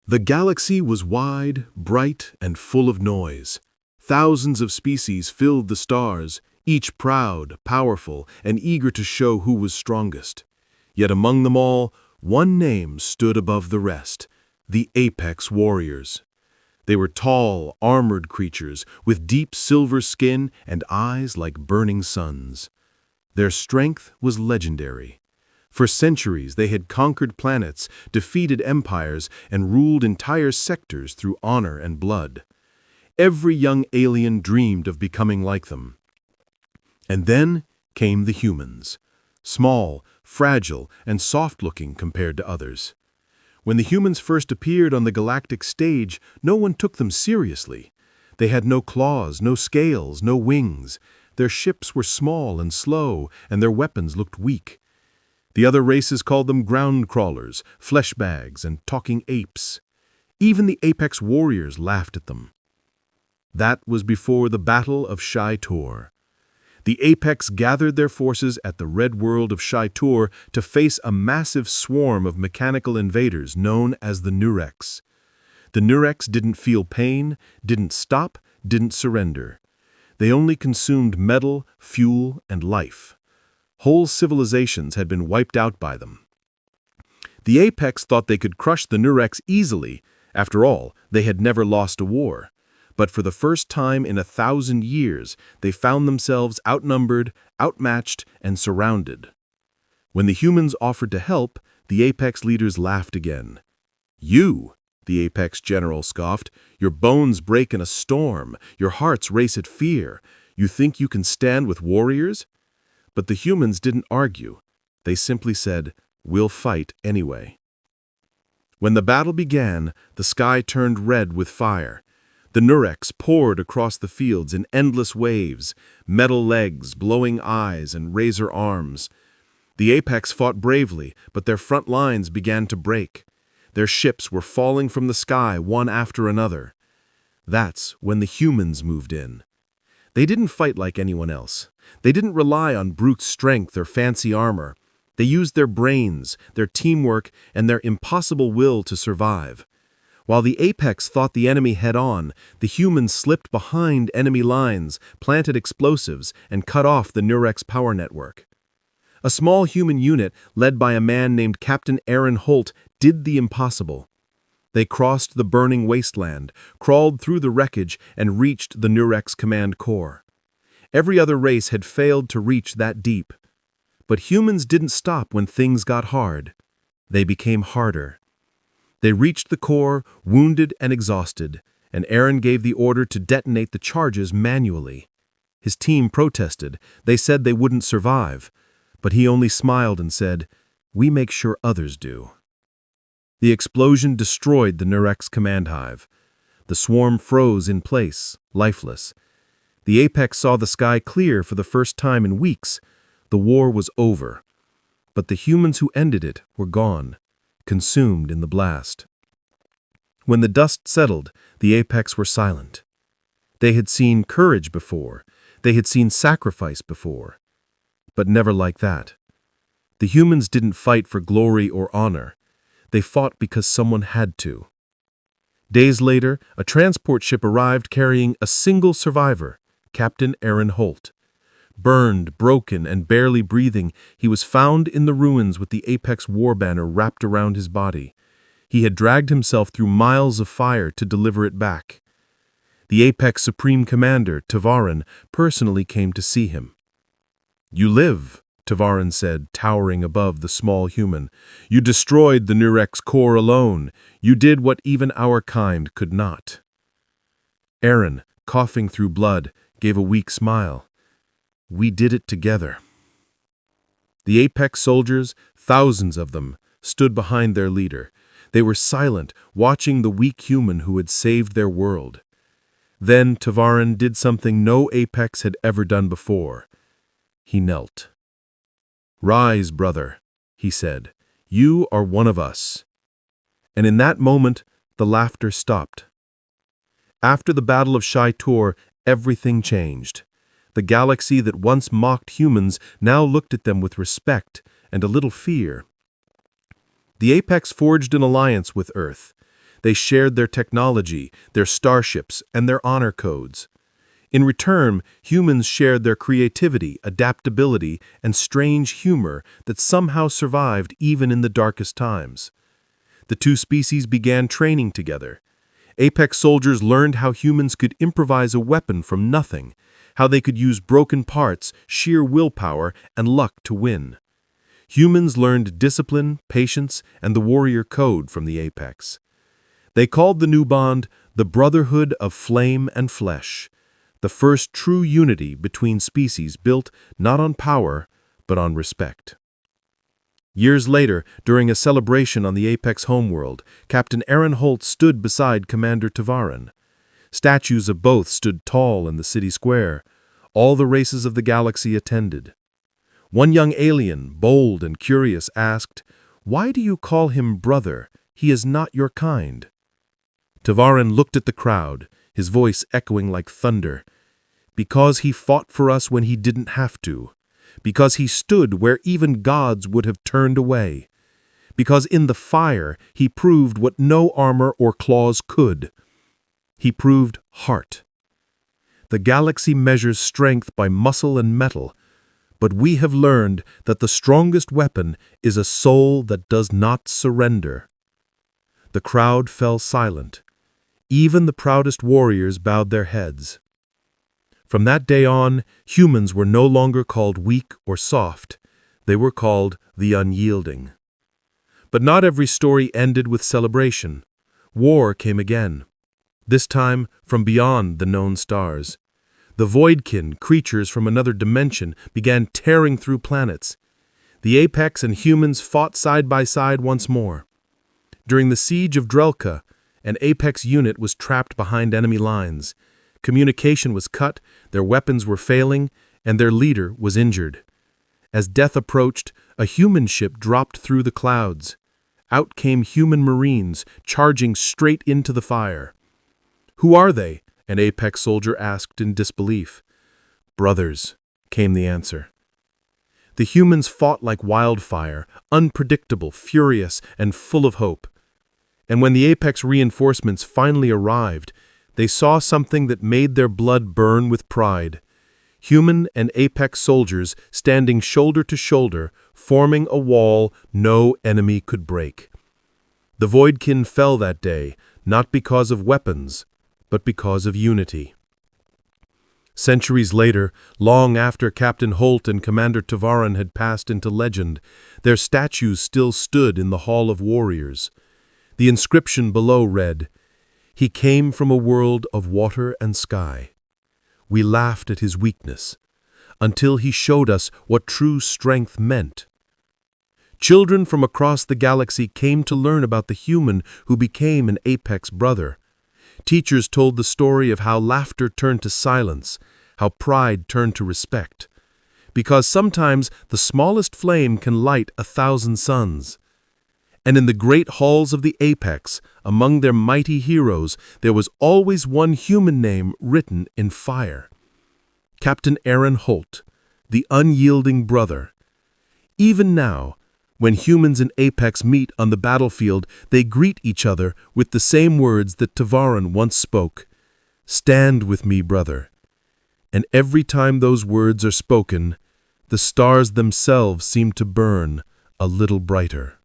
The galaxy was wide, bright, and full of noise. Thousands of species filled the stars, each proud, powerful, and eager to show who was strongest. Yet among them all, one name stood above the rest: the Apex Warriors. They were tall, armored creatures with deep silver skin and eyes like burning suns. Their strength was legendary. For centuries they had conquered planets, defeated empires, and ruled entire sectors through honor and blood. Every young alien dreamed of becoming like them. And then came the humans. Small, fragile, and soft-looking compared to others. When the humans first appeared on the galactic stage, no one took them seriously. They had no claws, no scales, no wings. Their ships were small and slow, and their weapons looked weak. The other races called them ground crawlers, flesh bags, and talking apes. Even the Apex Warriors laughed at them. That was before the Battle of Shai-Tor. The Apex gathered their forces at the red world of Shai-Tor to face a massive swarm of mechanical invaders known as the Nurex. The Nurex didn't feel pain, didn't stop, didn't surrender. They only consumed metal, fuel, and life. Whole civilizations had been wiped out by them. The Apex thought they could crush the Nurex easily. After all, they had never lost a war. But for the first time in 1,000 years, they found themselves outnumbered, outmatched, and surrounded. When the humans offered to help, the Apex leaders laughed again. "You," the Apex general scoffed, "your bones break in a storm, your hearts race at fear. You think you can stand with warriors?" But the humans didn't argue. They simply said, "We'll fight anyway." When the battle began, the sky turned red with fire. The Nurex poured across the fields in endless waves, metal legs, glowing eyes, and razor arms. The Apex fought bravely, but their front lines began to break. Their ships were falling from the sky one after another. That's when the humans moved in. They didn't fight like anyone else. They didn't rely on brute strength or fancy armor. They used their brains, their teamwork, and their impossible will to survive. While the Apex fought the enemy head-on, the humans slipped behind enemy lines, planted explosives, and cut off the Nurex power network. A small human unit, led by a man named Captain Aaron Holt, did the impossible. They crossed the burning wasteland, crawled through the wreckage, and reached the Nurex command core. Every other race had failed to reach that deep. But humans didn't stop when things got hard. They became harder. They reached the core, wounded and exhausted, and Aaron gave the order to detonate the charges manually. His team protested. They said they wouldn't survive. But he only smiled and said, "We make sure others do." The explosion destroyed the Nurex command hive. The swarm froze in place, lifeless. The Apex saw the sky clear for the first time in weeks. The war was over. But the humans who ended it were gone, consumed in the blast. When the dust settled, the Apex were silent. They had seen courage before. They had seen sacrifice before. But never like that. The humans didn't fight for glory or honor. They fought because someone had to. Days later, a transport ship arrived carrying a single survivor, Captain Aaron Holt. Burned, broken, and barely breathing, he was found in the ruins with the Apex war banner wrapped around his body. He had dragged himself through miles of fire to deliver it back. The Apex Supreme Commander, Tavarin, personally came to see him. "You live," Tavarin said, towering above the small human. "You destroyed the Nurex core alone. You did what even our kind could not." Aaron, coughing through blood, gave a weak smile. "We did it together." The Apex soldiers, thousands of them, stood behind their leader. They were silent, watching the weak human who had saved their world. Then Tavarin did something no Apex had ever done before. He knelt. "Rise, brother," he said. "You are one of us." And in that moment, the laughter stopped. After the Battle of Shai-Tor, everything changed. The galaxy that once mocked humans now looked at them with respect and a little fear. The Apex forged an alliance with Earth. They shared their technology, their starships, and their honor codes. In return, humans shared their creativity, adaptability, and strange humor that somehow survived even in the darkest times. The two species began training together. Apex soldiers learned how humans could improvise a weapon from nothing, how they could use broken parts, sheer willpower, and luck to win. Humans learned discipline, patience, and the warrior code from the Apex. They called the new bond the Brotherhood of Flame and Flesh, the first true unity between species built not on power, but on respect. Years later, during a celebration on the Apex homeworld, Captain Aaron Holt stood beside Commander Tavaran. Statues of both stood tall in the city square. All the races of the galaxy attended. One young alien, bold and curious, asked, "Why do you call him brother? He is not your kind." Tavaran looked at the crowd, his voice echoing like thunder. "Because he fought for us when he didn't have to. Because he stood where even gods would have turned away. Because in the fire he proved what no armor or claws could. He proved heart. The galaxy measures strength by muscle and metal, but we have learned that the strongest weapon is a soul that does not surrender." The crowd fell silent. Even the proudest warriors bowed their heads. From that day on, humans were no longer called weak or soft. They were called the unyielding. But not every story ended with celebration. War came again. This time from beyond the known stars. The Voidkin, creatures from another dimension, began tearing through planets. The Apex and humans fought side by side once more. During the siege of Drelka, an Apex unit was trapped behind enemy lines. Communication was cut, their weapons were failing, and their leader was injured. As death approached, a human ship dropped through the clouds. Out came human marines, charging straight into the fire. "Who are they?" an Apex soldier asked in disbelief. "Brothers," came the answer. The humans fought like wildfire, unpredictable, furious, and full of hope. And when the Apex reinforcements finally arrived, they saw something that made their blood burn with pride. Human and Apex soldiers standing shoulder to shoulder, forming a wall no enemy could break. The Voidkin fell that day, not because of weapons, but because of unity. Centuries later, long after Captain Holt and Commander Tavaran had passed into legend, their statues still stood in the Hall of Warriors. The inscription below read, "He came from a world of water and sky. We laughed at his weakness, until he showed us what true strength meant." Children from across the galaxy came to learn about the human who became an Apex brother. Teachers told the story of how laughter turned to silence, how pride turned to respect. Because sometimes the smallest flame can light 1,000 suns. And in the great halls of the Apex, among their mighty heroes, there was always one human name written in fire. Captain Aaron Holt, the unyielding brother. Even now, when humans and Apex meet on the battlefield, they greet each other with the same words that Tavaran once spoke. "Stand with me, brother." And every time those words are spoken, the stars themselves seem to burn a little brighter.